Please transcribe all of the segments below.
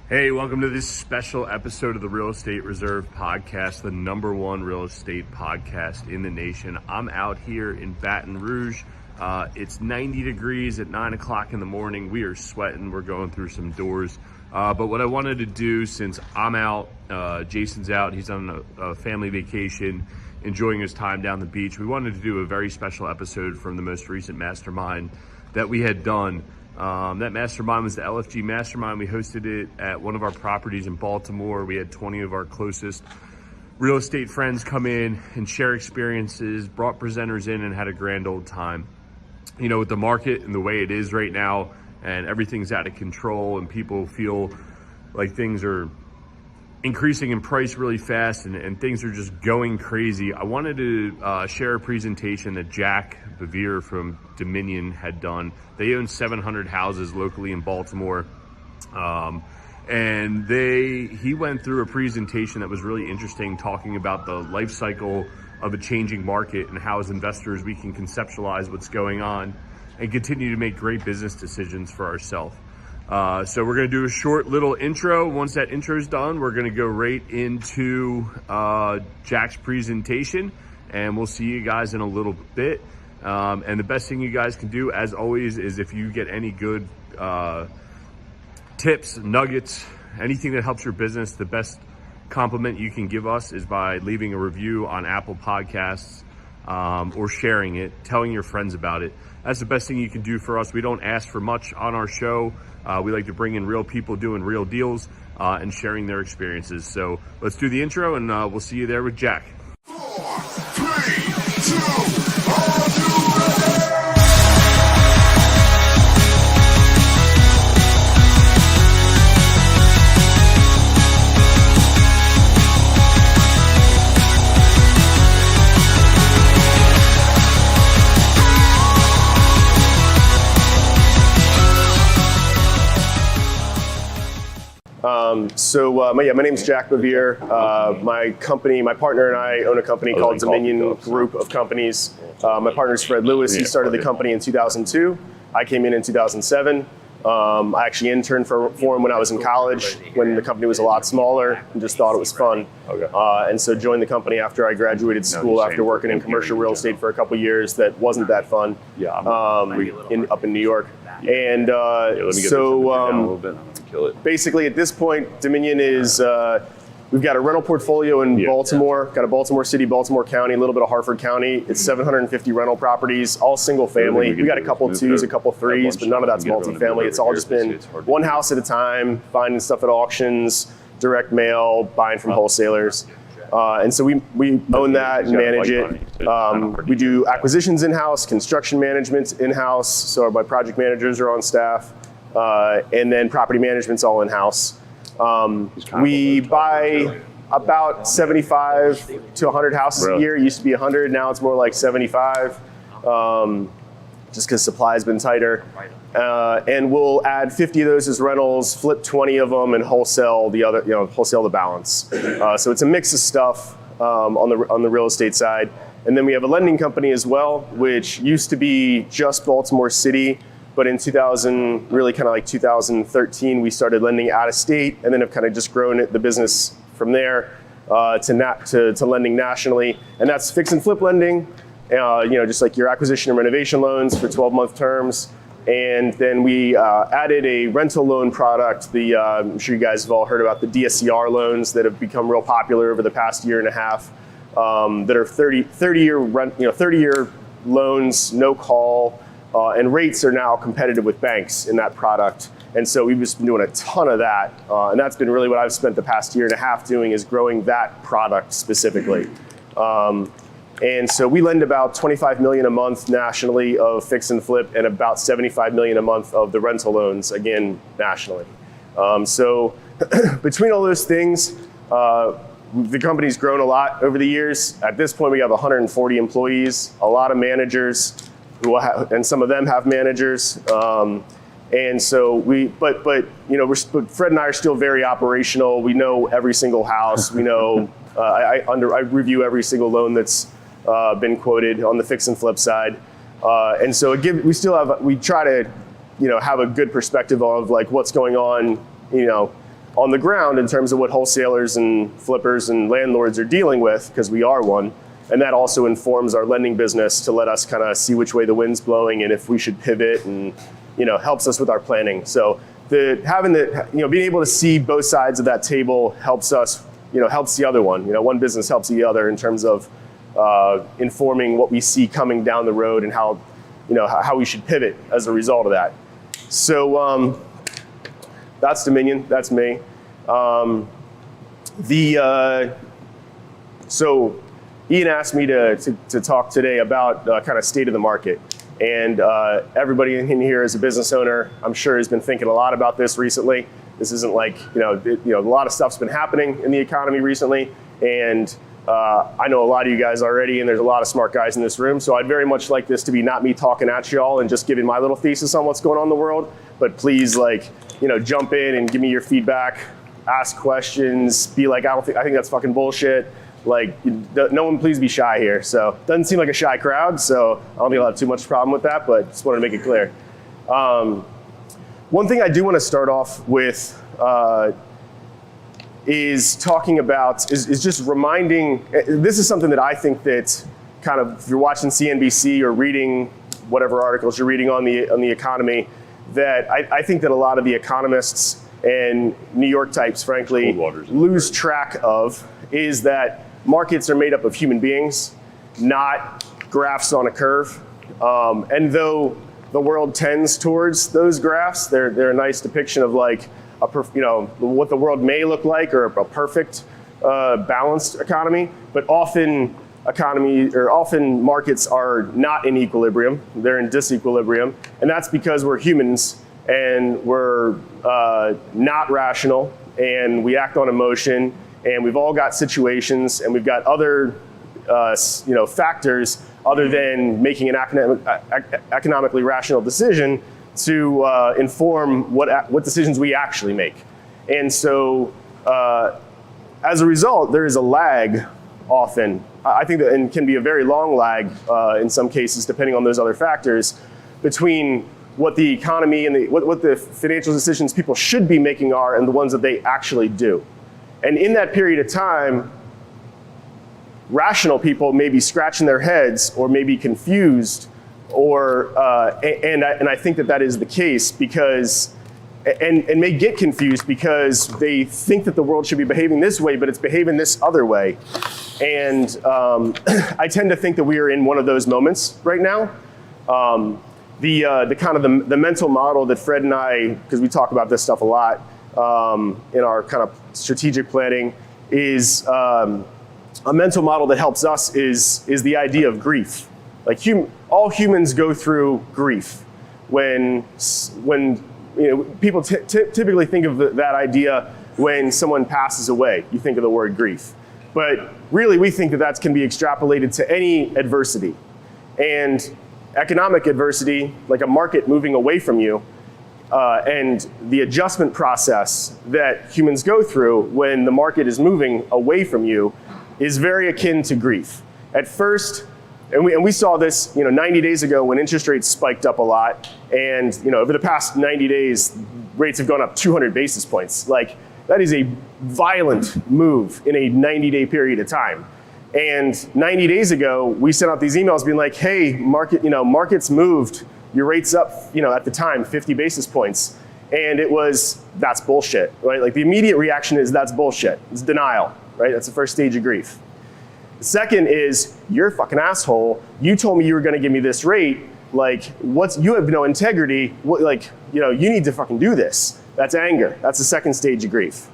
Hey, welcome to this special episode of the Real Estate Reserve podcast, the #1 real estate podcast in the nation. I'm out here in Baton Rouge. It's 90 degrees at 9 o'clock in the morning. We are sweating. We're going through some doors. But what I wanted to do, since I'm out, Jason's out, he's on a family vacation, enjoying his time down the beach. We wanted to do a very special episode from the most recent mastermind that we had done. That mastermind was the LFG Mastermind. We hosted it at one of our properties in Baltimore. We had 20 of our closest real estate friends come in and share experiences, brought presenters in, and had a grand old time. You know, with the market and the way it is right now, and everything's out of control, and people feel like things are increasing in price really fast, and things are just going crazy. I wanted to share a presentation that Jack Bevier from Dominion had done. They own 700 houses locally in Baltimore. And he went through a presentation that was really interesting, talking about the life cycle of a changing market and how as investors we can conceptualize what's going on and continue to make great business decisions for ourselves. So we're going to do a short little intro. Once that intro is done, we're going to go right into Jack's presentation, and we'll see you guys in a little bit. And the best thing you guys can do, as always, is if you get any good tips, nuggets, anything that helps your business, the best compliment you can give us is by leaving a review on Apple Podcasts or sharing it, telling your friends about it. That's the best thing you can do for us. We don't ask for much on our show. We like to bring in real people doing real deals and sharing their experiences. So let's do the intro, and we'll see you there with Jack. 4, 3, 2, are you ready? My name's Jack Bevier. My partner and I own a company called Dominion Group of Companies. My partner's Fred Lewis. He started the company in 2002. I came in 2007. I actually interned for him when I was in college, when the company was a lot smaller, and just thought it was fun. And so joined the company after I graduated school, after working in commercial real estate for a couple years that wasn't that fun up in New York. And basically at this point, Dominion is, we've got a rental portfolio in Baltimore, got a Baltimore City, Baltimore County, a little bit of Harford County. It's 750 rental properties, all single family. We got a couple twos, a couple threes, but none of that's multifamily. It's all just been one house at a time, finding stuff at auctions, direct mail, buying from wholesalers. And so we own that and manage it. We do acquisitions in-house, construction management in-house. So my project managers are on staff. And then property management's all in-house. We buy about 75 to 100 houses a year. It used to be 100, now it's more like 75, just because supply has been tighter. And we'll add 50 of those as rentals, flip 20 of them, and wholesale the balance. So it's a mix of stuff on the real estate side. And then we have a lending company as well, which used to be just Baltimore City. But in 2013, we started lending out of state, and then have kind of just grown the business from there to lending nationally. And that's fix and flip lending, just like your acquisition and renovation loans for 12-month terms. And then we added a rental loan product. I'm sure you guys have all heard about the DSCR loans that have become real popular over the past year and a half. That are 30-year loans, no call. And rates are now competitive with banks in that product. And so we've just been doing a ton of that. And that's been really what I've spent the past year and a half doing, is growing that product specifically. And so we lend about $25 million a month nationally of fix and flip, and about $75 million a month of the rental loans, again, nationally. So between all those things, the company's grown a lot over the years. At this point, we have 140 employees, a lot of managers, and some of them have managers. And so Fred and I are still very operational. We know every single house. We know, I review every single loan that's been quoted on the fix and flip side. And so we try to, have a good perspective of like what's going on, on the ground in terms of what wholesalers and flippers and landlords are dealing with, because we are one. And that also informs our lending business to let us kind of see which way the wind's blowing and if we should pivot, and helps us with our planning. So being able to see both sides of that table helps us, helps the other one. One business helps the other in terms of informing what we see coming down the road and how we should pivot as a result of that. So that's Dominion. That's me. So Ian asked me to talk today about kind of state of the market. And everybody in here is a business owner, I'm sure, has been thinking a lot about this recently. This isn't like, a lot of stuff's been happening in the economy recently. And I know a lot of you guys already, and there's a lot of smart guys in this room. So I'd very much like this to be not me talking at y'all and just giving my little thesis on what's going on in the world. But please, jump in and give me your feedback, ask questions, be like, I think that's fucking bullshit. No one please be shy here. So doesn't seem like a shy crowd, so I don't think I'll have too much problem with that, but just wanted to make it clear. One thing I do want to start off with is talking about, is just reminding, this is something that I think that kind of, if you're watching CNBC or reading whatever articles you're reading on the economy, that I think that a lot of the economists and New York types, frankly, lose track of, is that markets are made up of human beings, not graphs on a curve. And though the world tends towards those graphs, they're a nice depiction of what the world may look like, or a perfect balanced economy. But often markets are not in equilibrium; they're in disequilibrium, and that's because we're humans and we're not rational, and we act on emotion. And we've all got situations, and we've got other, factors other than making an economically rational decision to inform what decisions we actually make. And so, as a result, there is a lag often. I think that, and can be a very long lag in some cases, depending on those other factors, between what the economy and what the financial decisions people should be making are and the ones that they actually do. And in that period of time, rational people may be scratching their heads or may be confused, or and I think that is the case because, and may get confused because they think that the world should be behaving this way, but it's behaving this other way. And I tend to think that we are in one of those moments right now. The kind of the mental model that Fred and I, because we talk about this stuff a lot, in our kind of strategic planning, is a mental model that helps us is the idea of grief. All humans go through grief. When people typically think of that idea when someone passes away, you think of the word grief. But really, we think that can be extrapolated to any adversity. And economic adversity, like a market moving away from you, and the adjustment process that humans go through when the market is moving away from you, is very akin to grief. At first, and we saw this 90 days ago when interest rates spiked up a lot, and over the past 90 days, rates have gone up 200 basis points. That is a violent move in a 90-day period of time. And 90 days ago, we sent out these emails being like, hey, markets moved. Your rate's up, at the time, 50 basis points. And that's bullshit, right? The immediate reaction is, that's bullshit. It's denial, right? That's the first stage of grief. The second is, you're a fucking asshole. You told me you were gonna give me this rate. You have no integrity. You need to fucking do this. That's anger. That's the second stage of grief.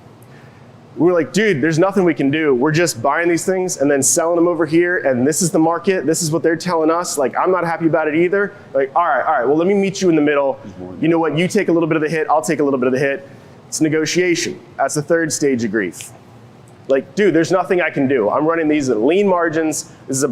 We were like, dude, there's nothing we can do. We're just buying these things and then selling them over here, and this is the market. This is what they're telling us. I'm not happy about it either. All right, well, let me meet you in the middle. You know what? You take a little bit of the hit. I'll take a little bit of the hit. It's negotiation. That's the third stage of grief. Dude, there's nothing I can do. I'm running these at lean margins. This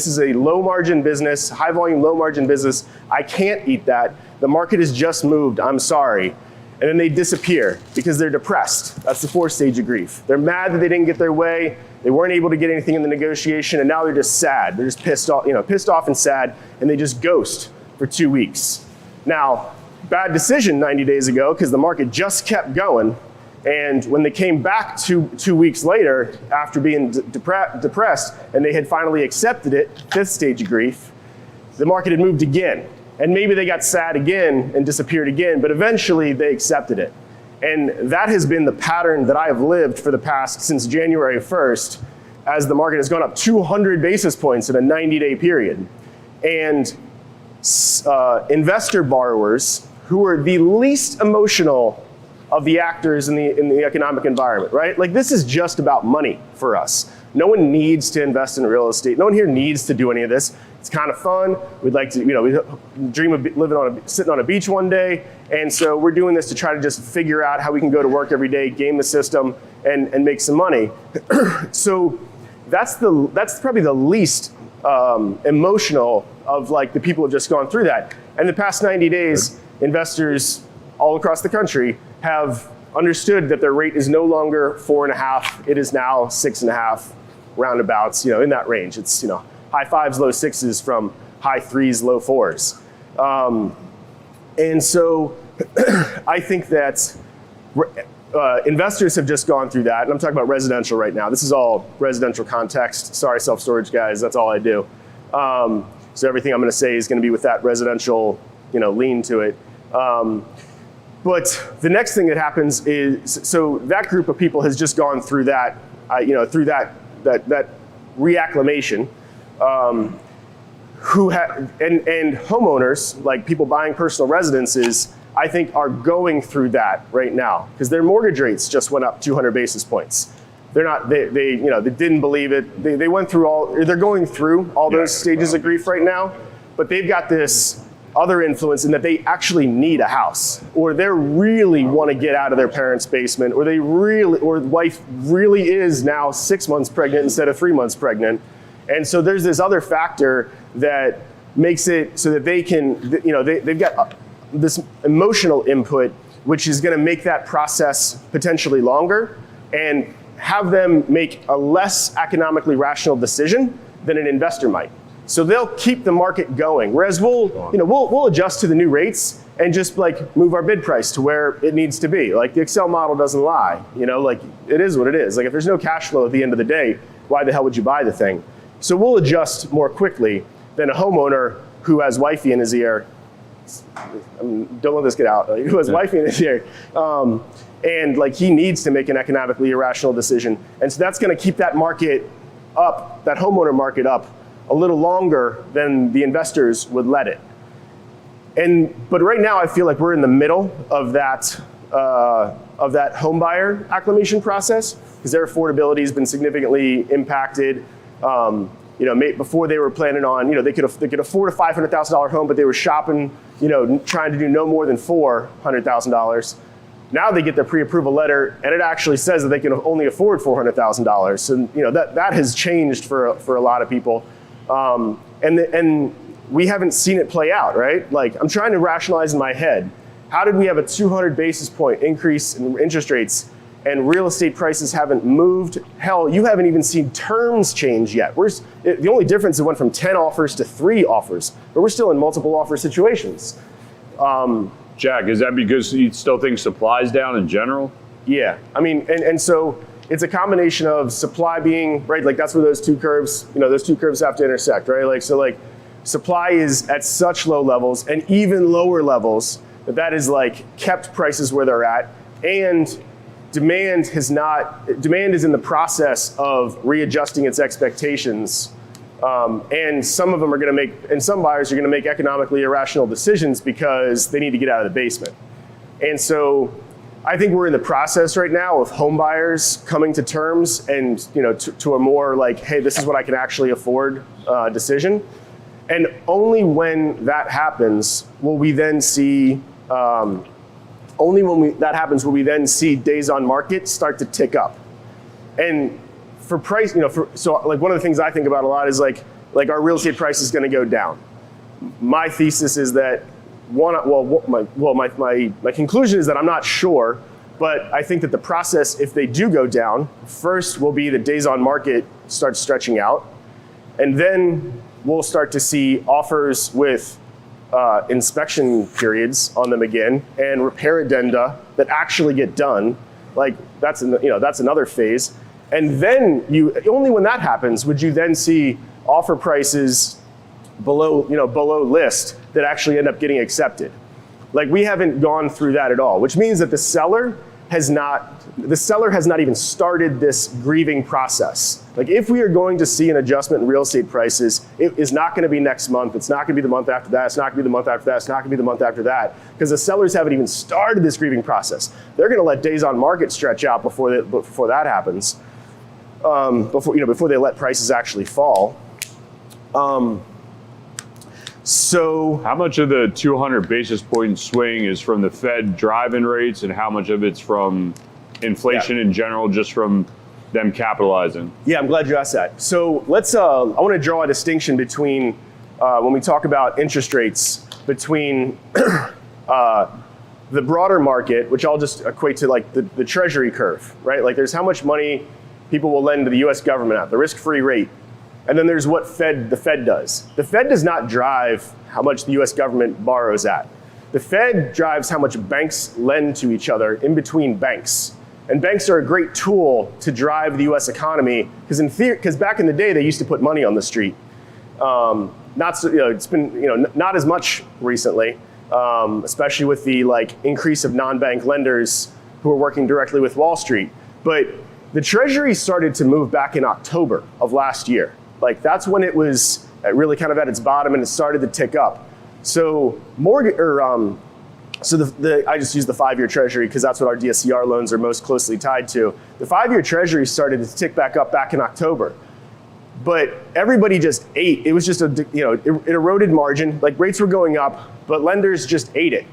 is a low margin business, high volume, low margin business. I can't eat that. The market has just moved. I'm sorry. And then they disappear because they're depressed. That's the fourth stage of grief. They're mad that they didn't get their way. They weren't able to get anything in the negotiation, and now they're just sad. They're just pissed off and sad, and they just ghost for 2 weeks. Now, bad decision 90 days ago because the market just kept going, And when they came back 2 weeks later, after being depressed, and they had finally accepted it, fifth stage of grief, the market had moved again. And maybe they got sad again and disappeared again, but eventually they accepted it. And that has been the pattern that I have lived for the past, since January 1st, as the market has gone up 200 basis points in a 90-day period. And investor borrowers, who are the least emotional of the actors in the economic environment, right? Like, this is just about money for us. No one needs to invest in real estate. No one here needs to do any of this. It's kind of fun. We'd like to, we dream of sitting on a beach one day. And so we're doing this to try to just figure out how we can go to work every day, game the system, and make some money. So that's probably the least emotional of like the people who have just gone through that. And the past 90 days, investors all across the country have understood that their rate is no longer 4.5, it is now 6.5, roundabouts, in that range. It's, high 5s, low 6s from high 3s, low 4s. And so I think that investors have just gone through that, and I'm talking about residential right now. This is all residential context. Sorry, self-storage guys, that's all I do. So everything I'm gonna say is gonna be with that residential, lean to it. But the next thing that happens is, so that group of people has just gone through that, through that reacclimation, and homeowners, like people buying personal residences, I think are going through that right now because their mortgage rates just went up 200 basis points. They're not, they didn't believe it. They went through they're going through all those stages of grief right now, but they've got this other influence in that they actually need a house, or they really want to get out of their parents' basement, or wife really is now 6 months pregnant instead of 3 months pregnant. And so there's this other factor that makes it so that they can, they've got this emotional input, which is going to make that process potentially longer and have them make a less economically rational decision than an investor might. So they'll keep the market going, whereas we'll adjust to the new rates and just like move our bid price to where it needs to be. Like the Excel model doesn't lie, like it is what it is. Like if there's no cash flow at the end of the day, why the hell would you buy the thing? So we'll adjust more quickly than a homeowner who has wifey in his ear. Don't let this get out. Who has wifey in his ear, and like he needs to make an economically irrational decision, and so that's going to keep that market up, that homeowner market up, a little longer than the investors would let it. But right now, I feel like we're in the middle of that home buyer acclimation process because their affordability has been significantly impacted. Before they were planning on, they could afford a $500,000 home, but they were shopping, trying to do no more than $400,000. Now they get their pre-approval letter, and it actually says that they can only afford $400,000. And that has changed for a lot of people, and we haven't seen it play out, right? Like I'm trying to rationalize in my head, how did we have a 200 basis point increase in interest rates? And real estate prices haven't moved. Hell, you haven't even seen terms change yet. The only difference is it went from 10 offers to 3 offers, but we're still in multiple offer situations. Jack, is that because you still think supply's down in general? Yeah, I mean, and so it's a combination of supply being, right, like that's where those two curves have to intersect, right? Like, so like supply is at such low levels and even lower levels that is like kept prices where they're at, and demand is in the process of readjusting its expectations. And some of them some buyers are going to make economically irrational decisions because they need to get out of the basement. And so I think we're in the process right now of home buyers coming to terms and, to a more like, hey, this is what I can actually afford decision. And only when that happens will we then see, will we then see days on market start to tick up. And for price, so like one of the things I think about a lot is like our real estate price is going to go down. My thesis is that my conclusion is that I'm not sure, but I think that the process, if they do go down, first will be the days on market start stretching out, and then we'll start to see offers with inspection periods on them again and repair addenda that actually get done. Like that's another phase. And then only when that happens would you then see offer prices below list that actually end up getting accepted. Like we haven't gone through that at all, which means that the seller has not even started this grieving process. Like if we are going to see an adjustment in real estate prices, it is not going to be next month. It's not going to be the month after that. It's not going to be the month after that. It's not going to be the month after that, because the sellers haven't even started this grieving process. They're going to let days on market stretch out before that happens. Before they let prices actually fall. So how much of the 200 basis point swing is from the Fed driving rates, and how much of it's from inflation in general, just from them capitalizing? Yeah, I'm glad you asked that. So let's, I want to draw a distinction between, when we talk about interest rates, between the broader market, which I'll just equate to like the treasury curve, right? Like there's how much money people will lend to the US government at, the risk-free rate. And then there's what the Fed does. The Fed does not drive how much the US government borrows at. The Fed drives how much banks lend to each other in between banks. And banks are a great tool to drive the US economy, because back in the day, they used to put money on the street. It's been not as much recently, especially with the increase of non-bank lenders who are working directly with Wall Street. But the Treasury started to move back in October of last year. Like that's when it was really kind of at its bottom and it started to tick up. So I just use the 5-year Treasury because that's what our DSCR loans are most closely tied to. The 5-year Treasury started to tick back up back in October, but everybody just ate. It was just it eroded margin. Like rates were going up, but lenders just ate it.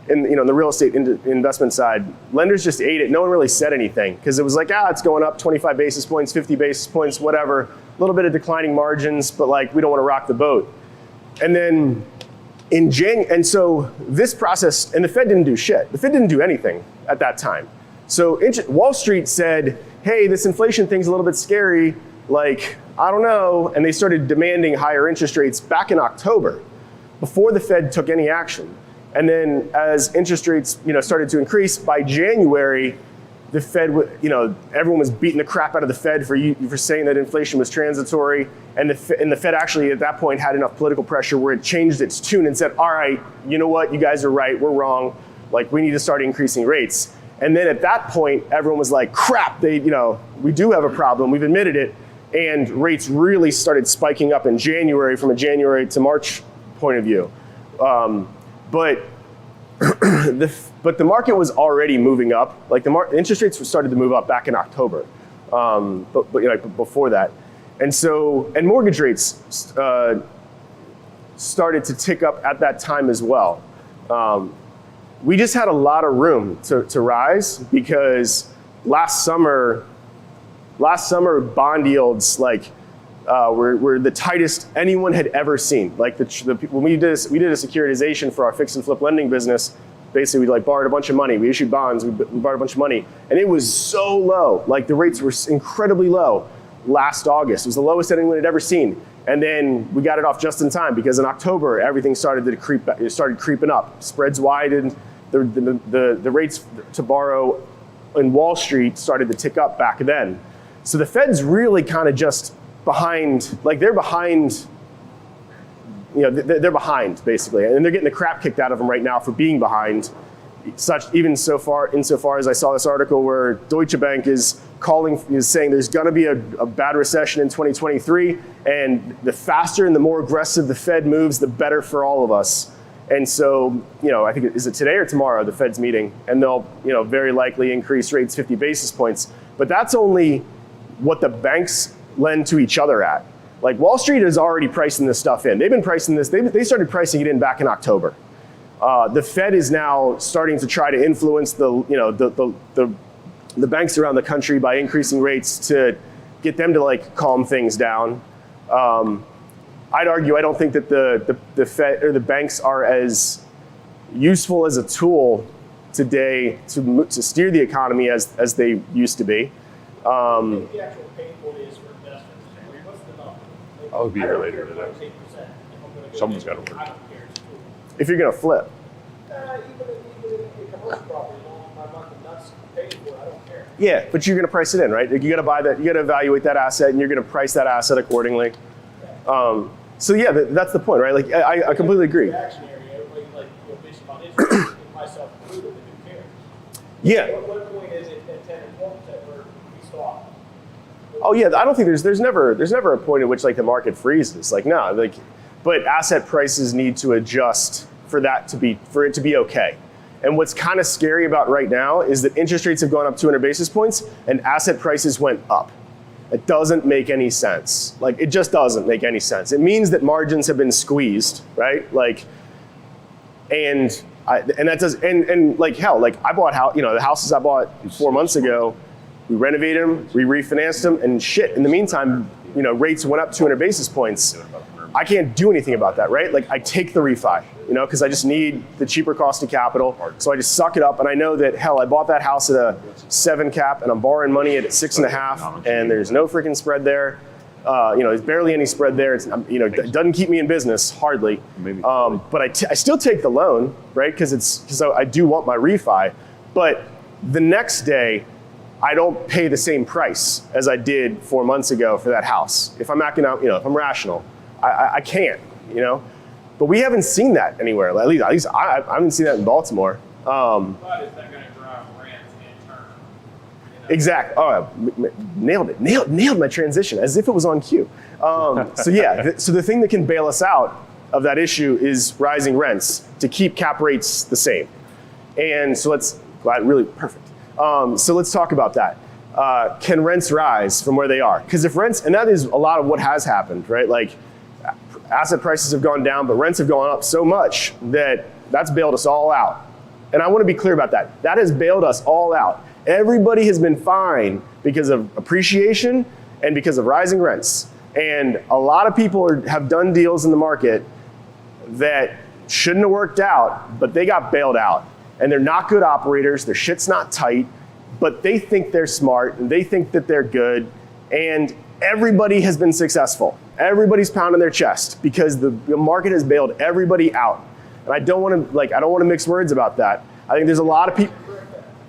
In the real estate investment side, lenders just ate it. No one really said anything because it was like, it's going up 25 basis points, 50 basis points, whatever. A little bit of declining margins, but we don't want to rock the boat. And then and so this process, and the Fed didn't do shit. The Fed didn't do anything at that time. So Wall Street said, hey, this inflation thing's a little bit scary. I don't know. And they started demanding higher interest rates back in October before the Fed took any action. And then as interest rates, started to increase by January, the Fed, everyone was beating the crap out of the Fed for saying that inflation was transitory. And the Fed actually at that point had enough political pressure where it changed its tune and said, all right, you know what? You guys are right. We're wrong. We need to start increasing rates. And then at that point, everyone was like, crap, we do have a problem. We've admitted it. And rates really started spiking up in January from a January to March point of view. But the market was already moving up. Interest rates started to move up back in October, but before that, and mortgage rates started to tick up at that time as well. We just had a lot of room to rise because last summer bond yields were the tightest anyone had ever seen. When we did a securitization for our fix and flip lending business, basically we borrowed a bunch of money. We issued bonds, we borrowed a bunch of money, and it was so low. The rates were incredibly low last August. It was the lowest anyone had ever seen. And then we got it off just in time because in October everything started to creep back. It started creeping up. Spreads widened. The rates to borrow in Wall Street started to tick up back then. So the Fed's really kind of just behind, they're behind, they're behind basically, and they're getting the crap kicked out of them right now for being behind. Insofar as I saw this article where Deutsche Bank is saying there's going to be a bad recession in 2023, and the faster and the more aggressive the Fed moves, the better for all of us. And so, I think, is it today or tomorrow, the Fed's meeting, and they'll, very likely increase rates 50 basis points. But that's only what the banks lend to each other at. Wall Street is already pricing this stuff in. They've been pricing this, they started pricing it in back in October. The Fed is now starting to try to influence the banks around the country by increasing rates to get them to calm things down. I'd argue I don't think that the Fed or the banks are as useful as a tool today to steer the economy as they used to be. The actual pain point is for investors. What's the number? I'll be here later today. Someone's got to work. I don't care. It's cool. If you're going to flip. Even in commercial property, my market nuts. Yeah, but you're going to price it in, right? You got to buy that. You got to evaluate that asset, and you're going to price that asset accordingly. So yeah, that's the point, right? Like I completely agree. Reaction area, everybody like bitch about interest, myself included, they do care. Yeah. What point is it at 10 or 12% where we stop? Oh yeah, I don't think there's never a point at which like the market freezes. Like no, like, but asset prices need to adjust for it to be okay. And what's kind of scary about right now is that interest rates have gone up 200 basis points and asset prices went up. It doesn't make any sense. Like it just doesn't make any sense. It means that margins have been squeezed, right? Like, and that does, and like hell, like I bought the houses I bought 4 months ago, we renovated them, we refinanced them, and shit. In the meantime, rates went up 200 basis points. I can't do anything about that, right? Like I take the refi, because I just need the cheaper cost of capital. So I just suck it up, and I know that hell, I bought that house at a 7 cap, and I'm borrowing money at 6.5, and there's no freaking spread there. There's barely any spread there. It's it doesn't keep me in business hardly. But I still take the loan, right? Because I do want my refi, but the next day I don't pay the same price as I did 4 months ago for that house. If I'm acting out, if I'm rational. I can't, but we haven't seen that anywhere. At least I haven't seen that in Baltimore. But is that going to drive rents in turn? Exactly. Oh, nailed it. Nailed my transition as if it was on cue. So yeah, so the thing that can bail us out of that issue is rising rents to keep cap rates the same. And so really perfect. So let's talk about that. Can rents rise from where they are? Because if rents, and that is a lot of what has happened, right? Like asset prices have gone down, but rents have gone up so much that's bailed us all out. And I want to be clear about that. That has bailed us all out. Everybody has been fine because of appreciation and because of rising rents. And a lot of people have done deals in the market that shouldn't have worked out, but they got bailed out. And they're not good operators, their shit's not tight, but they think they're smart and they think that they're good, and everybody has been successful. Everybody's pounding their chest because the market has bailed everybody out. And I don't want to mix words about that. I think there's a lot of people.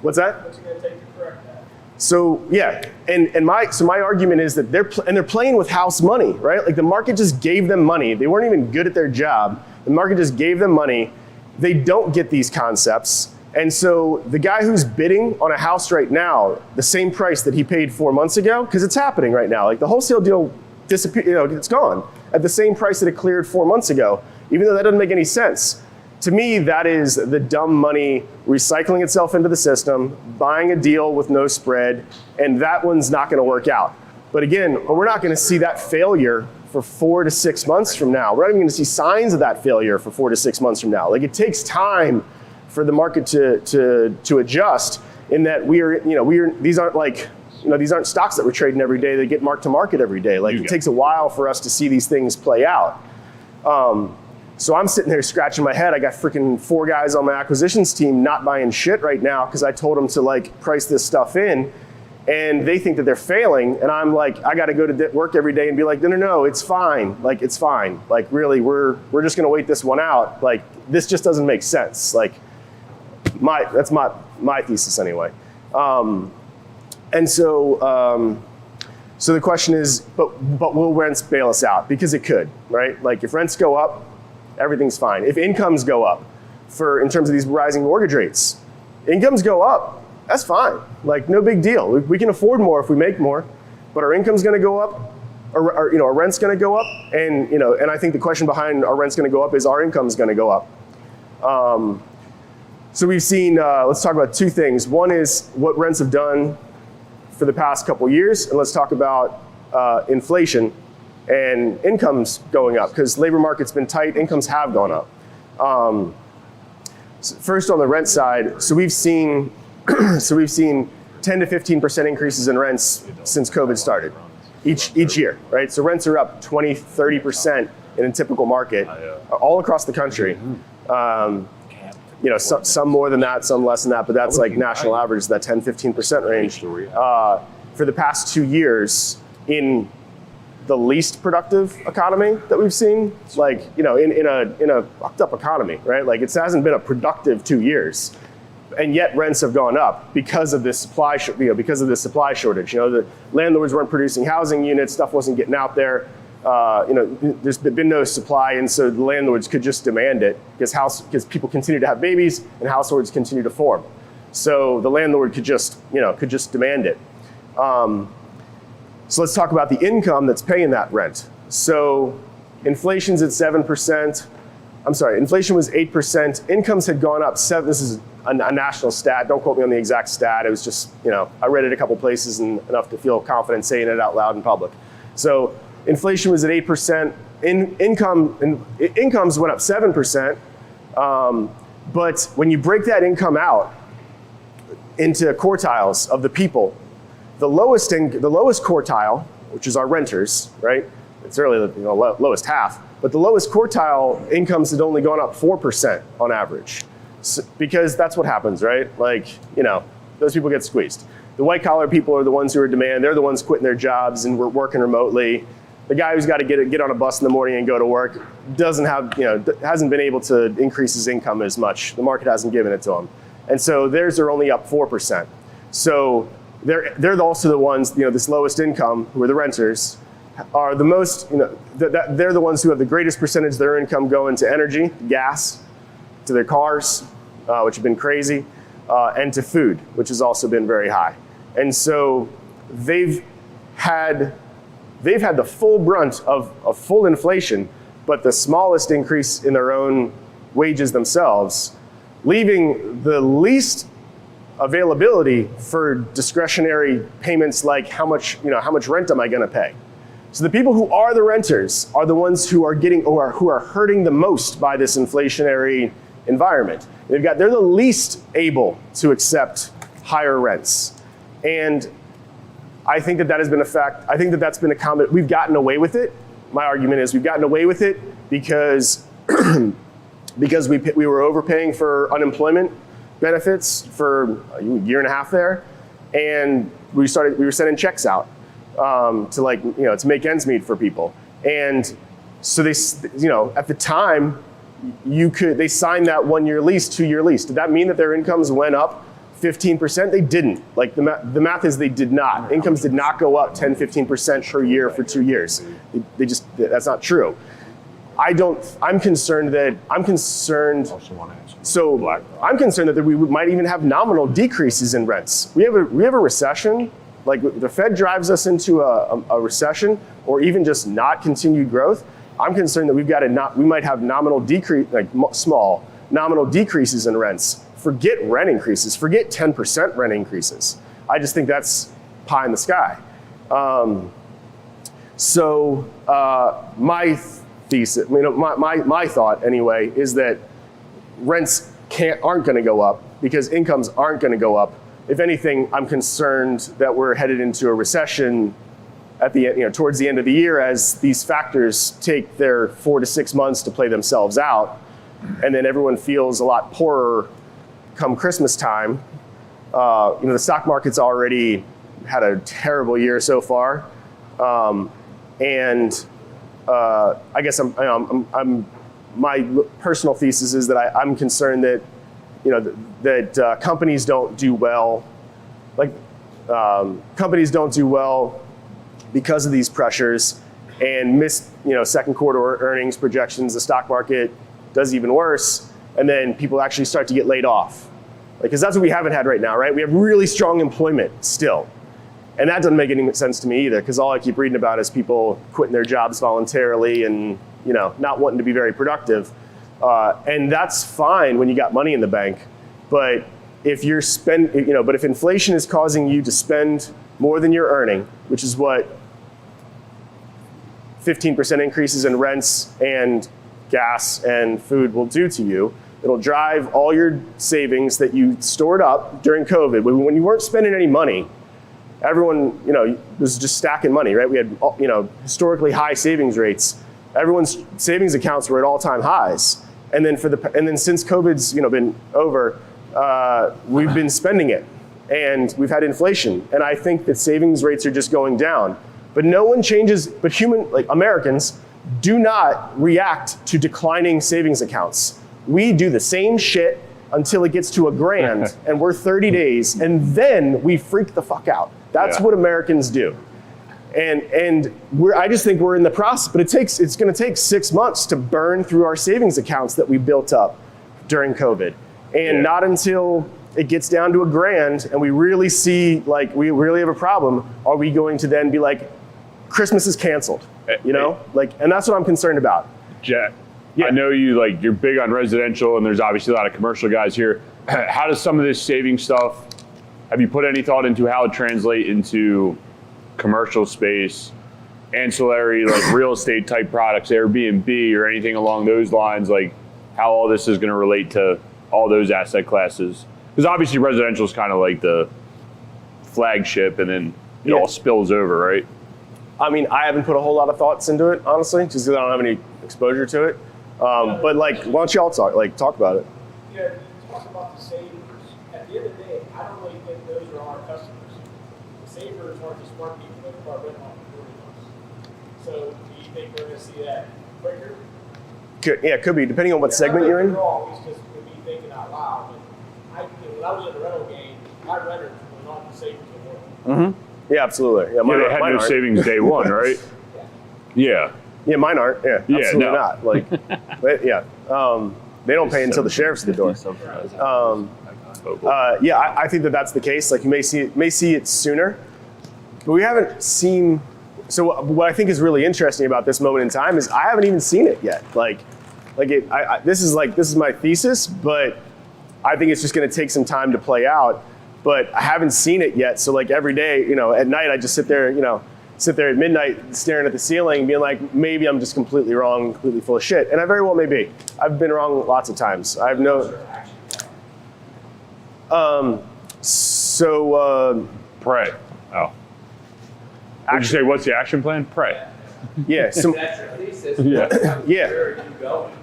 What's that? What's it going to take to correct that? So yeah, and my argument is that they're playing with house money, right? Like the market just gave them money. They weren't even good at their job. The market just gave them money. They don't get these concepts. And so the guy who's bidding on a house right now, the same price that he paid 4 months ago, because it's happening right now. Like the wholesale deal disappeared, it's gone at the same price that it cleared 4 months ago, even though that doesn't make any sense. To me, that is the dumb money recycling itself into the system, buying a deal with no spread, and that one's not going to work out. But again, we're not going to see that failure for 4 to 6 months from now. We're not even going to see signs of that failure for 4 to 6 months from now. Like it takes time for the market to adjust. In that these aren't stocks that we're trading every day. They get marked to market every day. Like it takes a while for us to see these things play out. So I'm sitting there scratching my head. I got freaking 4 guys on my acquisitions team not buying shit right now because I told them to price this stuff in, and they think that they're failing. And I'm like, I got to go to work every day and be like, no, it's fine. Like it's fine. Like really, we're just gonna wait this one out. Like this just doesn't make sense. Like that's my thesis anyway. And so the question is, but will rents bail us out? Because it could, right? Like if rents go up, everything's fine. If incomes go up, in terms of these rising mortgage rates, incomes go up, that's fine. Like no big deal. We can afford more if we make more, but our income's going to go up, or our rent's going to go up, and and I think the question behind our rent's going to go up is our income's going to go up. So we've seen. Let's talk about 2 things. One is what rents have done for the past couple years, and let's talk about inflation and incomes going up, because labor market's been tight, incomes have gone up. First on the rent side, so we've seen 10 to 15% increases in rents since COVID started, each year, right? So rents are up 20, 30% in a typical market, all across the country. Some more than that, some less than that, but that's like national average, that 10, 15% range. For the past 2 years, in the least productive economy that we've seen, in a fucked up economy, right? Like it hasn't been a productive 2 years. And yet rents have gone up because of this supply, because of this supply shortage. The landlords weren't producing housing units, stuff wasn't getting out there. There's been no supply, and so the landlords could just demand it because people continue to have babies and households continue to form. So the landlord could just demand it. So let's talk about the income that's paying that rent. So inflation's at 7%. I'm sorry, inflation was 8%. Incomes had gone up 7%. This is a national stat. Don't quote me on the exact stat. It was just, I read it a couple places and enough to feel confident saying it out loud in public. So inflation was at 8%. Incomes went up 7%. But when you break that income out into quartiles of the people, the lowest quartile, which is our renters, right? It's really the lowest half. But the lowest quartile incomes had only gone up 4% on average. So, because that's what happens, right? Those people get squeezed. The white collar people are the ones who are in demand. They're the ones quitting their jobs and we're working remotely. The guy who's got to get on a bus in the morning and go to work hasn't been able to increase his income as much. The market hasn't given it to him. And so theirs are only up 4%. So they're also the ones, this lowest income, who are the renters, are the most, they're the ones who have the greatest percentage of their income going to energy, gas, to their cars, which have been crazy, and to food, which has also been very high. And so they've had the full brunt of full inflation, but the smallest increase in their own wages themselves, leaving the least availability for discretionary payments like how much rent am I going to pay? So the people who are the renters are the ones who are who are hurting the most by this inflationary environment. They're the least able to accept higher rents. And I think that has been a fact. I think that that's been a comment. We've gotten away with it. My argument is we've gotten away with it because we were overpaying for unemployment benefits for a year and a half there, and we were sending checks out to make ends meet for people. And so they, at the time, they signed that 1-year lease, 2-year lease. Did that mean that their incomes went up 15%? They didn't. The math is they did not. Incomes did not go up 10, 15% per year for 2 years. That's not true. I'm concerned that we might even have nominal decreases in rents. We have a recession. The Fed drives us into a recession, or even just not continued growth. I'm concerned that we might have small nominal decreases in rents. Forget rent increases. Forget 10% rent increases. I just think that's pie in the sky. My thesis, my thought anyway, is that rents aren't going to go up because incomes aren't going to go up. If anything, I'm concerned that we're headed into a recession at the towards the end of the year as these factors take their 4 to 6 months to play themselves out, and then everyone feels a lot poorer come Christmas time. The stock market's already had a terrible year so far, and I guess my personal thesis is that I'm concerned that that companies don't do well. Companies don't do well because of these pressures and miss second quarter earnings projections. The stock market does even worse, and then people actually start to get laid off. Because that's what we haven't had right now, right? We have really strong employment still. And that doesn't make any sense to me either, because all I keep reading about is people quitting their jobs voluntarily and not wanting to be very productive. And that's fine when you got money in the bank. But if if inflation is causing you to spend more than you're earning, which is what 15% increases in rents and gas and food will do to you, it'll drive all your savings that you stored up during COVID. When you weren't spending any money, everyone, was just stacking money, right? We had, historically high savings rates. Everyone's savings accounts were at all-time highs. And then since COVID's, been over, we've been spending it, and we've had inflation. And I think that savings rates are just going down. But no one changes, Americans do not react to declining savings accounts. We do the same shit until it gets to $1,000 and we're 30 days and then we freak the fuck out. That's what Americans do. And I just think we're in the process, but it's going to take 6 months to burn through our savings accounts that we built up during COVID. And not until it gets down to $1,000 and we really see, like, we really have a problem, are we going to then be like, Christmas is canceled, you know? Like, and that's what I'm concerned about. Jack, I know you're big on residential, and there's obviously a lot of commercial guys here. How does some of this saving stuff, have you put any thought into how it translate into commercial space, ancillary, like real estate type products, Airbnb or anything along those lines, like how all this is going to relate to all those asset classes? Because obviously residential is kind of like the flagship, and then it all spills over, right? I mean, I haven't put a whole lot of thoughts into it, honestly, just because I don't have any exposure to it. But like, why don't y'all talk about it? Yeah, talk about the savers. At the end of the day, I don't really think those are our customers. The savers aren't the smart people that are renting off the us. So do you think we're going to see that quicker? It could be, depending on what segment you're in. We're always just going to be thinking out loud. But when I was in the rental game, my renters were not the savers anymore. Yeah, absolutely. Yeah, They had no savings day one, right? Yeah. Yeah, mine aren't. Yeah, absolutely no. not. Like, they don't pay until the sheriff's at the door. I think that's the case. Like, you may see it sooner, but we haven't seen. So what I think is really interesting about this moment in time is I haven't even seen it yet. This is my thesis, but I think it's just going to take some time to play out. But I haven't seen it yet. So like every day, at night, I just sit there at midnight staring at the ceiling being like, maybe I'm just completely wrong, completely full of shit. And I very well may be. I've been wrong lots of times. I have no. Pray. Oh. Did you say, what's the action plan? Pray. Yeah. So, That's your thesis. yeah. Where are you going?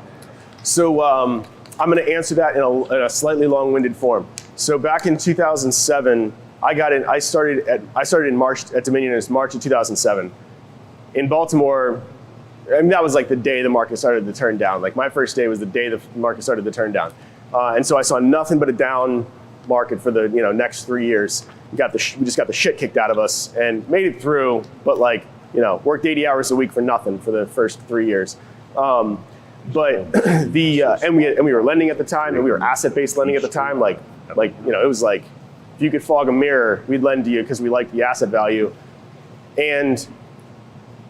So I'm going to answer that in a slightly long-winded form. So back in 2007, I started in March at Dominion. It's March of 2007. In Baltimore, I mean, that was like the day the market started to turn down. Like my first day was the day the market started to turn down. And so I saw nothing but a down market for the next 3 years. We just got the shit kicked out of us and made it through, but worked 80 hours a week for nothing for the first 3 years. And we were lending at the time, and we were asset-based lending at the time. It was like, if you could fog a mirror, we'd lend to you because we liked the asset value. And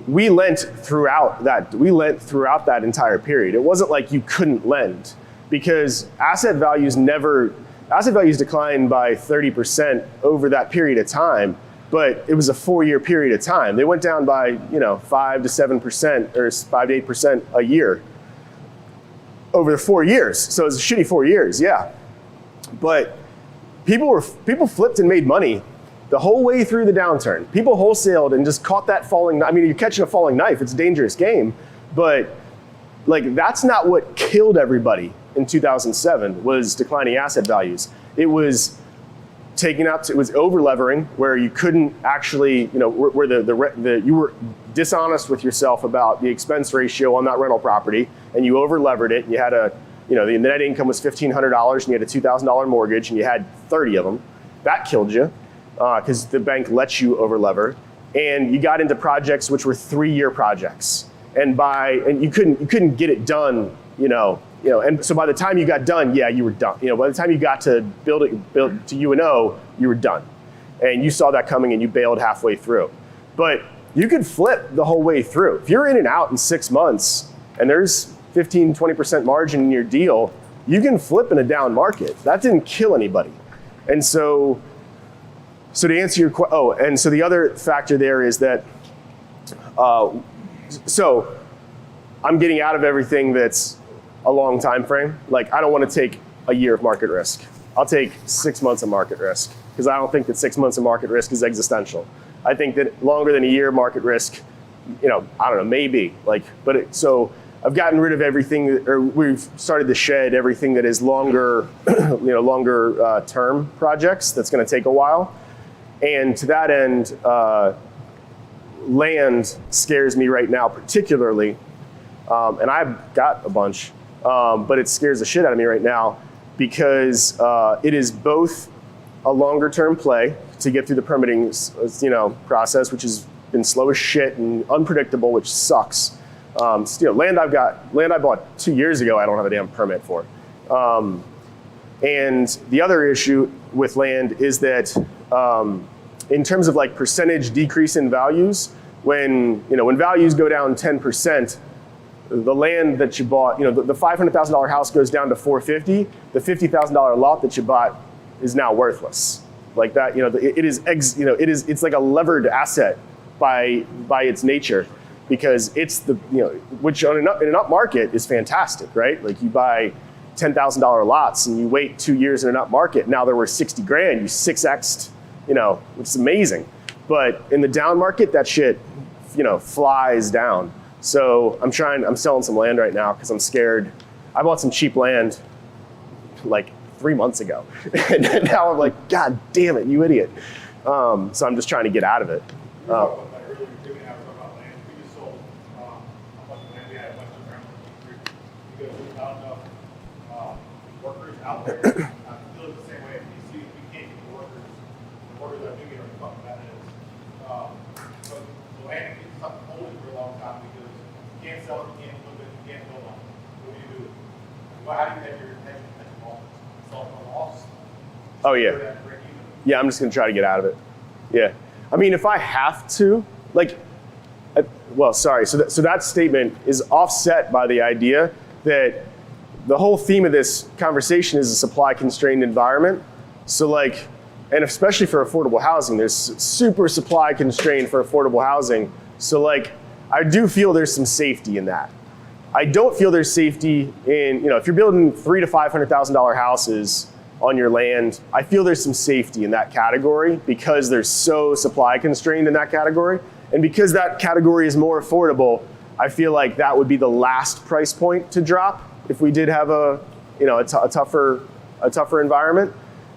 we lent throughout that entire period. It wasn't like you couldn't lend, because asset values declined by 30% over that period of time, but it was a 4-year period of time. They went down by 5 to 7% or 5 to 8% a year over the 4 years. So it was a shitty 4 years, yeah. But people flipped and made money the whole way through the downturn. People wholesaled and just caught that falling. I mean, you're catching a falling knife. It's a dangerous game, but that's not what killed everybody in 2007. Was declining asset values. It was it was over-levering, where you couldn't actually, where you were dishonest with yourself about the expense ratio on that rental property, and you over-levered it. And you had the net income was $1,500, and you had a $2,000 mortgage, and you had 30 of them. That killed you, because the bank lets you over-lever, and you got into projects which were 3-year projects, and you couldn't get it done, and so by the time you got done, you were done. By the time you got to build to UNO, you were done. And you saw that coming and you bailed halfway through. But you could flip the whole way through. If you're in and out in 6 months and there's 15, 20% margin in your deal, you can flip in a down market. That didn't kill anybody. And so to answer your question, and so the other factor there is that, so I'm getting out of everything that's a long time frame. Like, I don't want to take a year of market risk. I'll take 6 months of market risk, because I don't think that 6 months of market risk is existential. I think that longer than a year market risk, I don't know, maybe. So I've gotten rid of everything, or we've started to shed everything that is longer, longer term projects. That's going to take a while. And to that end, land scares me right now, particularly. And I've got a bunch. But it scares the shit out of me right now, because it is both a longer term play to get through the permitting, process, which has been slow as shit and unpredictable, which sucks. Land I bought 2 years ago, I don't have a damn permit for. And the other issue with land is that in terms of like percentage decrease in values, when values go down 10%, the land that you bought, the $500,000 house goes down to $450,000. The $50,000 lot that you bought is now worthless. Like that, it's like a levered asset by its nature, because it's which in an up market is fantastic, right? Like you buy $10,000 lots and you wait 2 years in an up market, now they're worth $60,000, you 6x'd, which is amazing. But in the down market, that shit, flies down. So I'm selling some land right now because I'm scared. I bought some cheap land like 3 months ago. And now I'm like, God damn it, you idiot. So I'm just trying to get out of it. Out there, I feel the same way. You see, we can't get the workers. The workers that do get are fucking bad at so the land gets something holding for a long time because you can't sell it, you can't flip it, you can't build on it. What do you do? Well, how do you have your loss? Sell it on loss? Oh yeah. Yeah, I'm just gonna try to get out of it. Yeah. I mean, if I have to, so that statement is offset by the idea that the whole theme of this conversation is a supply-constrained environment. So and especially for affordable housing, there's super supply constrained for affordable housing. So I do feel there's some safety in that. I don't feel there's safety in, if you're building $300,000 to $500,000 houses on your land, I feel there's some safety in that category because they're so supply constrained in that category. And because that category is more affordable, I feel like that would be the last price point to drop if we did have a tougher environment.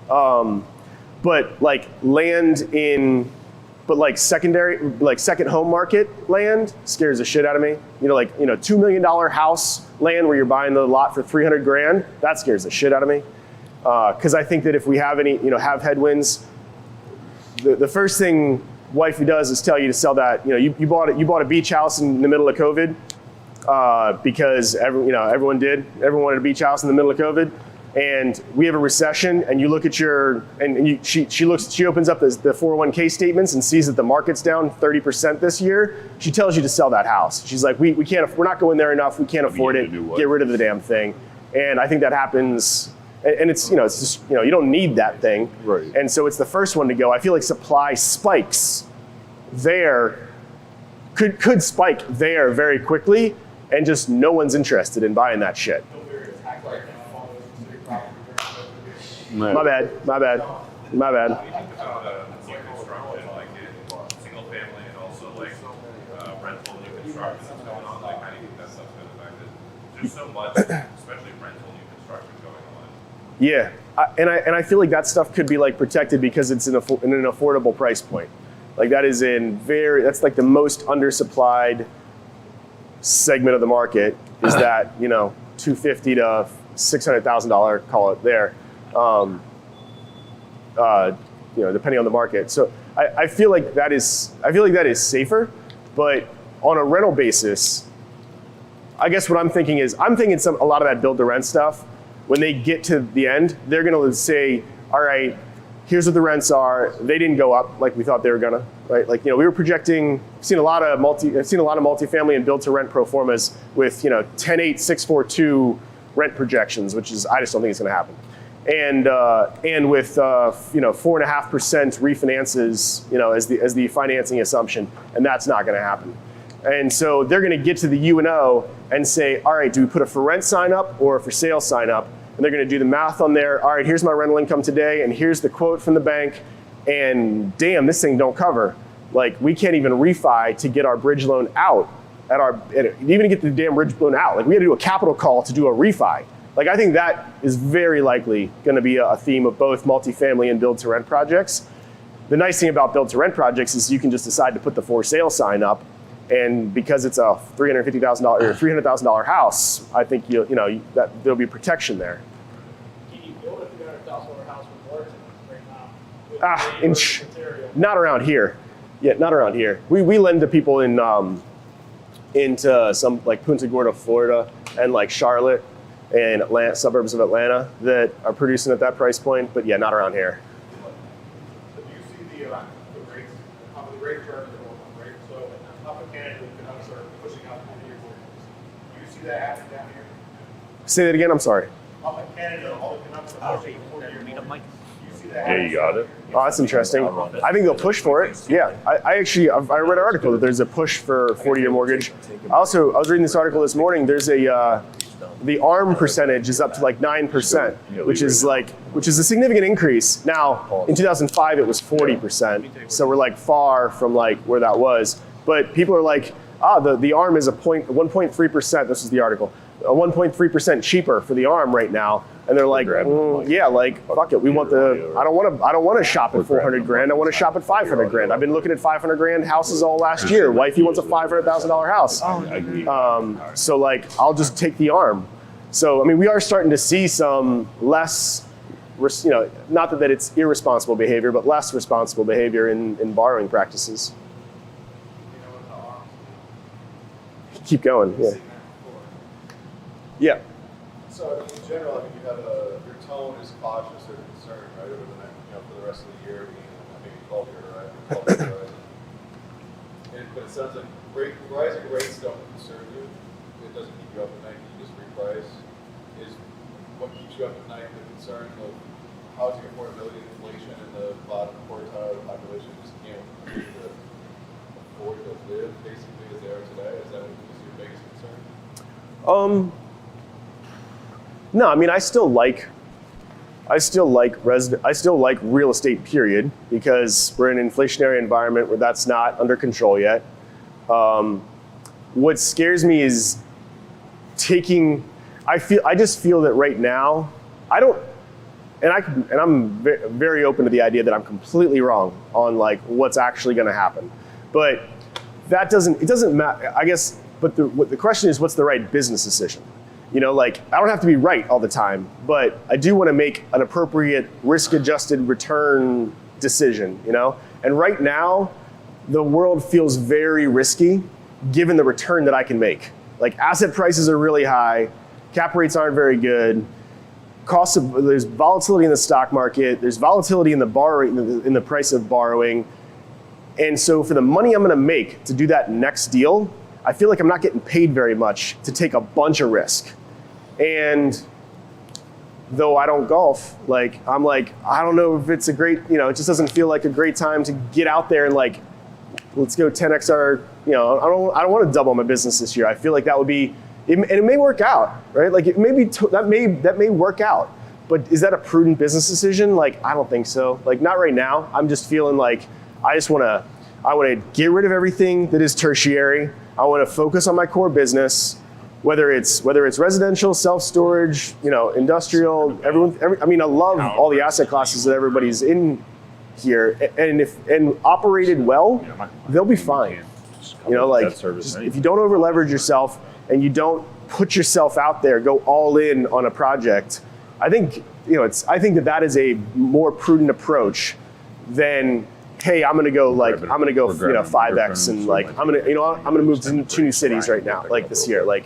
But second home market land scares the shit out of me. $2 million house land where you're buying the lot for $300,000, that scares the shit out of me. Because I think that if we have have headwinds, the first thing wifey does is tell you to sell that. You bought a beach house in the middle of COVID. Because everyone wanted a beach house in the middle of COVID, and we have a recession. And you look at she opens up the 401k statements and sees that the market's down 30% this year. She tells you to sell that house. She's like, we're not going there enough. We can't afford it. Get rid of the damn thing. And I think that happens. And it's just you don't need that thing. Right. And so it's the first one to go. I feel like supply spikes there. Could spike there very quickly. And just no one's interested in buying that shit. My bad. Single family and also rental new construction that's going on. How do you think that stuff's been affected? There's so much, especially rental new construction going on. Yeah, and I feel like that stuff could be protected because it's in an affordable price point. That's the most undersupplied segment of the market is that $250,000 to $600,000, call it there, depending on the market. So I feel like that is safer, but on a rental basis, I guess what I'm thinking a lot of that build to rent stuff. When they get to the end, they're gonna say, all right, here's what the rents are. They didn't go up like we thought they were gonna, right? We were projecting. I've seen a lot of multifamily and build to rent pro formas with 10.8, 6.42 rent projections, which is I just don't think it's gonna happen. And with 4.5% refinances, as the financing assumption, and that's not gonna happen. And so they're gonna get to the UNO and say, all right, do we put a for rent sign up or a for sale sign up? And they're gonna do the math on there. All right, here's my rental income today, and here's the quote from the bank, and damn, this thing don't cover. We can't even refi to get our bridge loan out even to get the damn bridge loan out. We had to do a capital call to do a refi. I think that is very likely gonna be a theme of both multifamily and build to rent projects. The nice thing about build to rent projects is you can just decide to put the for sale sign up, and because it's a $350,000 or $300,000 house, I think that there'll be protection there. Can you Not around here. Yeah, not around here. We lend to people in into some like Punta Gorda, Florida, and like Charlotte and Atlanta, suburbs of Atlanta that are producing at that price point. But yeah, not around here. So do you see the rates, how the rate terms are going on, right? So up in Canada, the economics are pushing out 20-year mortgages. Do you see that happening down here? Say that again. I'm sorry. Up in Canada, all the economics are pushing 40-year mortgages. Do you see that Yeah, you got it. Oh, that's interesting. I think they'll push for it. Yeah, I actually read an article that there's a push for 40-year mortgage. I was reading this article this morning. There's the ARM percentage is up to like 9%, which is a significant increase. Now, in 2005 it was 40%, so we're like far from like where that was. But people are like, the ARM is 1.3%. This is the article. 1.3% cheaper for the ARM right now. And they're like, yeah, like fuck it. We want I don't want to shop at 400 grand. I want to shop at 500 grand. I've been looking at 500 grand houses all last year. Wifey wants a $500,000 house. So like, I'll just take the ARM. So I mean, we are starting to see some less, not that it's irresponsible behavior, but less responsible behavior in borrowing practices. Keep going. Yeah. Yeah. So in general, I mean, you have your tone is cautious or concerned, right, over the next, for the rest of the year, maybe 12 year, right? But it sounds like rising rates don't concern you. It doesn't keep you up at night. You just reprice. Is what keeps you up at night the concern of housing affordability, inflation, and the bottom quartile of the population just can't afford to live basically as they are today? Is that your biggest concern? No, I mean, I still like real estate, period, because we're in an inflationary environment where that's not under control yet. What scares me is I just feel that right now, I'm very open to the idea that I'm completely wrong on like what's actually going to happen, but it doesn't matter, I guess. But the question is, what's the right business decision? Like, I don't have to be right all the time, but I do want to make an appropriate risk-adjusted return decision, And right now, the world feels very risky given the return that I can make. Like, asset prices are really high, cap rates aren't very good, there's volatility in the stock market, there's volatility in the price of borrowing. And so for the money I'm going to make to do that next deal, I feel like I'm not getting paid very much to take a bunch of risk. And though I don't golf, I'm like, I don't know if it's a great, it just doesn't feel like a great time to get out there and like, let's go 10x our, I don't want to double my business this year. I feel like that would be, and it may work out, right? Like it may be, that may work out, but is that a prudent business decision? Like, I don't think so. Like, not right now. I'm just feeling like I want to get rid of everything that is tertiary. I want to focus on my core business, whether it's residential, self-storage, industrial, I love all the asset classes that everybody's in here, and operated well, they'll be fine. If you don't over leverage yourself and you don't put yourself out there, go all in on a project, I think that is a more prudent approach than, hey, I'm gonna go 5x and like I'm gonna move to 2 new cities right now, like this year. Like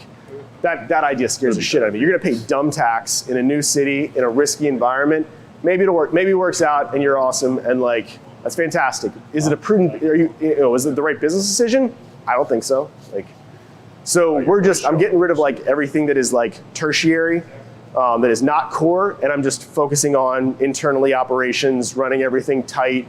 that idea scares the shit out of me. You're gonna pay dumb tax in a new city in a risky environment. Maybe it'll work. Maybe it works out and you're awesome and like that's fantastic. Is it a prudent? Is it the right business decision? I don't think so. I'm getting rid of like everything that is like tertiary, that is not core, and I'm just focusing on internally operations, running everything tight,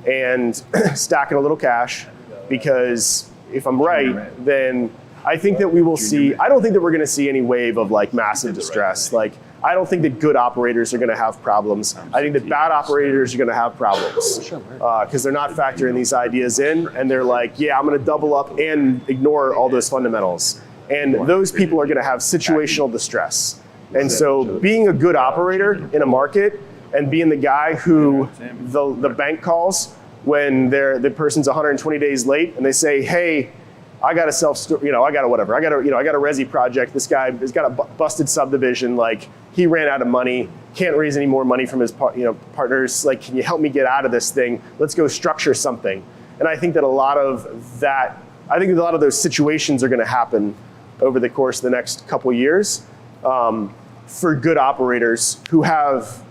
and stacking a little cash, because if I'm right, then I think that we will see, I don't think that we're gonna see any wave of like massive distress. Like, I don't think that good operators are gonna have problems. I think that bad operators are gonna have problems because they're not factoring these ideas in, and they're like, yeah, I'm gonna double up and ignore all those fundamentals. And those people are gonna have situational distress. And so being a good operator in a market and being the guy who the bank calls when the person's 120 days late and they say, hey, I got a I got a resi project. This guy has got a busted subdivision. Like, he ran out of money, can't raise any more money from his partners. Like, can you help me get out of this thing? Let's go structure something. And I think that a lot of those situations are going to happen over the course of the next couple years for good operators who have,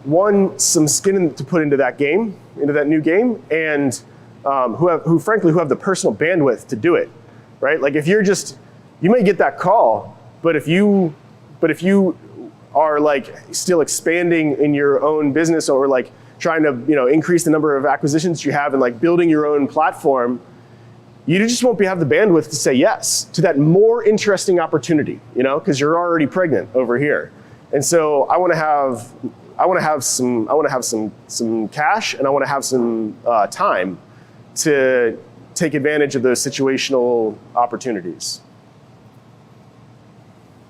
one, some skin to put into that new game, and who frankly have the personal bandwidth to do it, right? Like, if you may get that call, but if you are like still expanding in your own business, or like trying to increase the number of acquisitions you have and like building your own platform, you just won't have the bandwidth to say yes to that more interesting opportunity, because you're already pregnant over here. And so I want to have some cash, and I want to have some time to take advantage of those situational opportunities.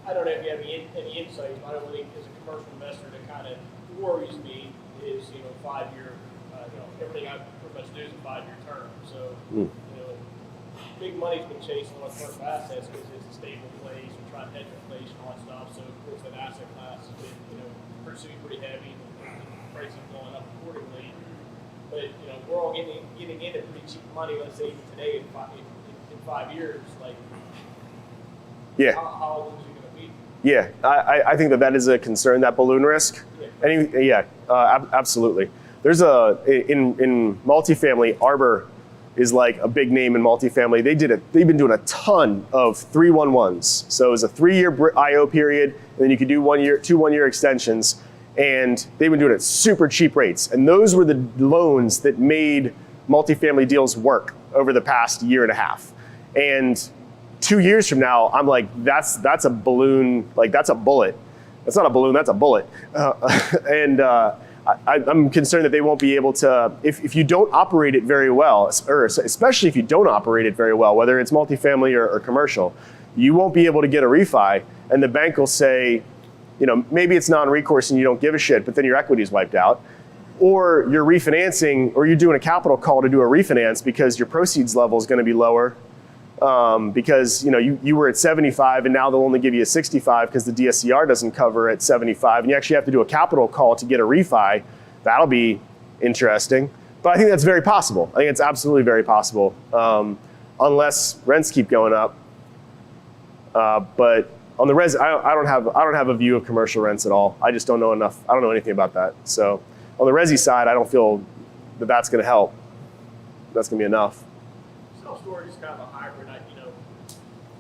I don't know if you have any insight. I don't think, as a commercial investor, that kind of worries me is 5-year. Everything I pretty much do is a 5-year term. So big money's been chasing on commercial assets because it's a stable place. We're trying to hedge inflation, all that stuff. So of course that asset class has been pursued pretty heavy, and prices going up accordingly. But we're all getting in at pretty cheap money. Let's say even today in 5 years, like how long is it going to be? Yeah, I think that is a concern, that balloon risk. Absolutely. There's in multifamily, Arbor is like a big name in multifamily. They've been doing a ton of 3-1-1s. So it was a 3-year IO period, and then you could do 2 1-year extensions. And they've been doing it at super cheap rates. And those were the loans that made multifamily deals work over the past year and a half. And 2 years from now, I'm like, that's a balloon, like that's a bullet. That's not a balloon, that's a bullet. I'm concerned that they won't be able to, if you don't operate it very well, or especially if you don't operate it very well, whether it's multifamily or commercial, you won't be able to get a refi, and the bank will say, maybe it's non-recourse and you don't give a shit, but then your equity is wiped out. Or you're refinancing, or you're doing a capital call to do a refinance because your proceeds level is going to be lower because you were at 75 and now they'll only give you a 65 because the DSCR doesn't cover at 75, and you actually have to do a capital call to get a refi. That'll be interesting. But I think that's very possible. I think it's absolutely very possible, unless rents keep going up. But on the res, I don't have a view of commercial rents at all. I just don't know enough. I don't know anything about that. So on the resi side, I don't feel that that's going to help. That's going to be enough. Self-storage is kind of a hybrid.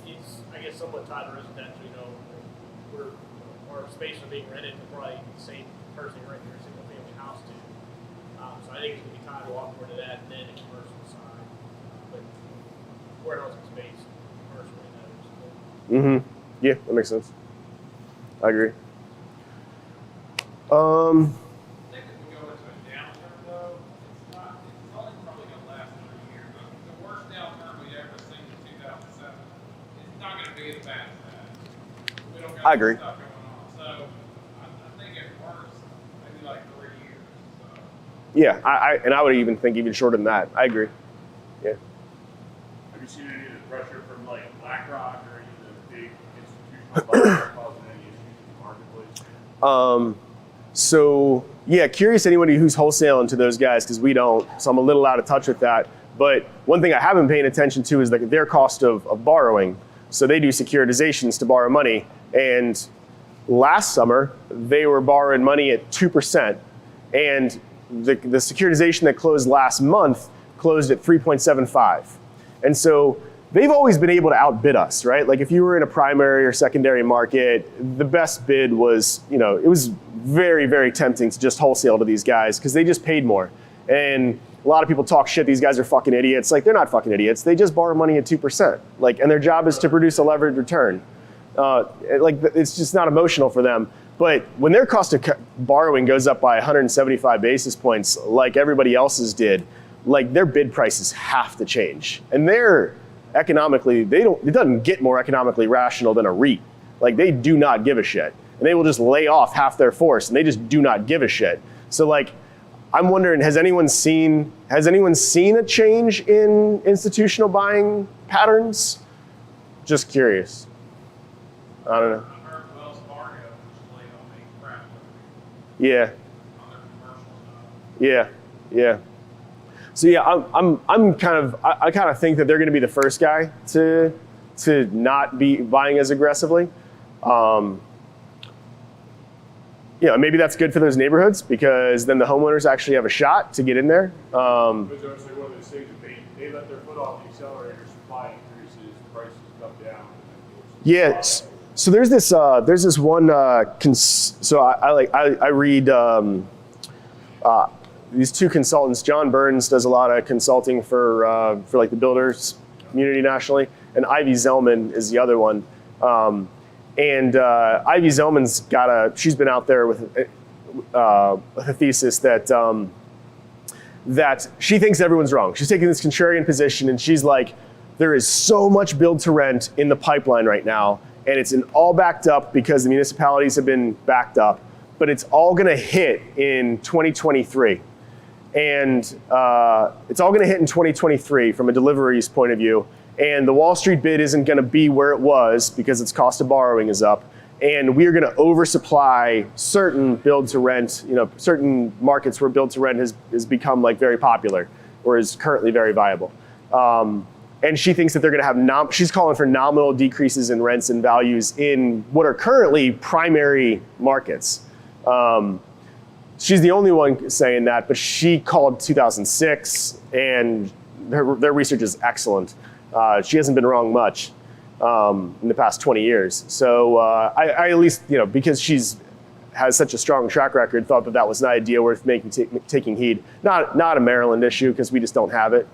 It's, I guess, somewhat tied to residential. Where our space are being rented to probably the same person renting a single-family house to. So I think it's going to be tied a lot more to that than the commercial side. But where else in space, commercial in those. Yeah, that makes sense. I agree. I think if we go into a downturn, though, it's only probably going to last 3 years. The worst downturn we ever seen in 2007. It's not going to be as bad as that. We don't got I agree. stuff going on. So I think at worst, maybe like 3 years. So. Yeah, I would even think even shorter than that. I agree. Yeah. Have you seen any of the pressure from like BlackRock or any of the big institutional buyers causing any issues in the marketplace? So yeah, curious anybody who's wholesaling to those guys, because we don't. So I'm a little out of touch with that. But one thing I have been paying attention to is their cost of borrowing. So they do securitizations to borrow money. And last summer, they were borrowing money at 2%. And the securitization that closed last month closed at 3.75. And so they've always been able to outbid us, right? Like if you were in a primary or secondary market, the best bid was, it was very, very tempting to just wholesale to these guys because they just paid more. And a lot of people talk shit, these guys are fucking idiots. Like, they're not fucking idiots. They just borrow money at 2%. Like, and their job is to produce a levered return. It's just not emotional for them. But when their cost of borrowing goes up by 175 basis points, like everybody else's did, like their bid prices have to change. And they're economically, it doesn't get more economically rational than a REIT. Like, they do not give a shit. And they will just lay off half their force, and they just do not give a shit. So like, I'm wondering, has anyone seen a change in institutional buying patterns? Just curious. I don't know. I heard Wells Fargo just laid Yeah. on their commercial stuff. Yeah. Yeah. So yeah, I kind of think that they're going to be the first guy to not be buying as aggressively. Maybe that's good for those neighborhoods because then the homeowners actually have a shot to get in there. It's one of those things that they let their foot off the accelerator, supply increases, prices come down. Yes. So there's this one. I read these two consultants. John Burns does a lot of consulting for like the builders community nationally, and Ivy Zellman is the other one. Ivy Zellman's she's been out there with a thesis that she thinks everyone's wrong. She's taking this contrarian position, and she's like, there is so much build to rent in the pipeline right now, and it's all backed up because the municipalities have been backed up, but it's all gonna hit in 2023. And it's all gonna hit in 2023 from a deliveries point of view. And the Wall Street bid isn't going to be where it was because its cost of borrowing is up. And we're going to oversupply certain build to rent, certain markets where build to rent has become like very popular or is currently very viable. And she thinks that they're going to have, she's calling for nominal decreases in rents and values in what are currently primary markets. She's the only one saying that, but she called 2006 and their research is excellent. She hasn't been wrong much in the past 20 years. So I at least, because has such a strong track record, thought that was an idea worth taking heed. Not a Maryland issue because we just don't have it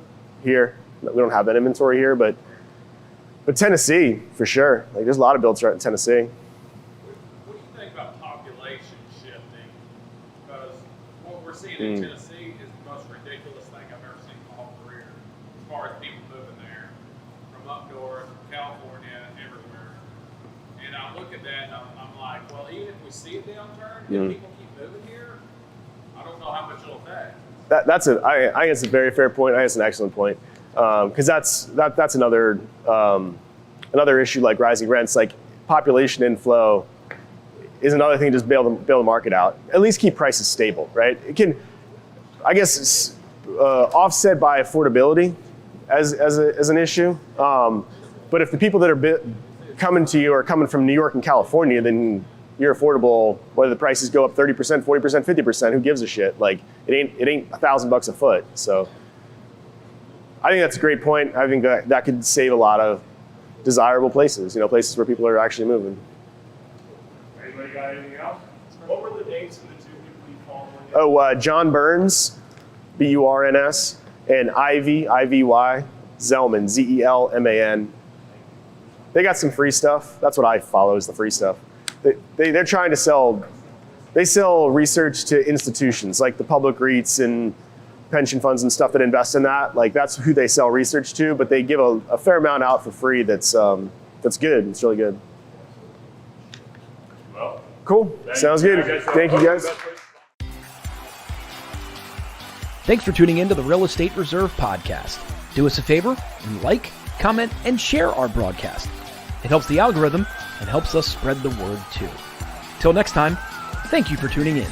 here. We don't have that inventory here, but Tennessee for sure. Like there's a lot of builds right in Tennessee. What do you think about population shifting? Because what we're seeing in Tennessee is the most ridiculous thing I've ever seen in my whole career, as far as people moving there from up north, California, everywhere. And I look at that and I'm like, well, even if we see a downturn, if people keep moving here, I don't know how much it'll affect. I guess it's a very fair point. I guess it's an excellent point. Because that's another issue like rising rents. Like population inflow is another thing to just bail the market out. At least keep prices stable, right? It can, I guess, offset by affordability as an issue. But if the people that are coming to you are coming from New York and California, then you're affordable. Whether the prices go up 30%, 40%, 50%, who gives a shit? Like it ain't $1,000 a foot. So I think that's a great point. I think that could save a lot of desirable places, places where people are actually moving. Anybody got anything else? What were the dates of the two people you followed? Oh, John Burns, Burns, and Ivy Zellman, Zelman. They got some free stuff. That's what I follow is the free stuff. They're trying to sell research to institutions like the public REITs and pension funds and stuff that invest in that. Like that's who they sell research to, but they give a fair amount out for free. That's good. It's really good. Well, cool. Sounds good. Thank you guys. Thanks for tuning in to the Real Estate Reserve podcast. Do us a favor and like, comment, and share our broadcast. It helps the algorithm and helps us spread the word too. Till next time, thank you for tuning in.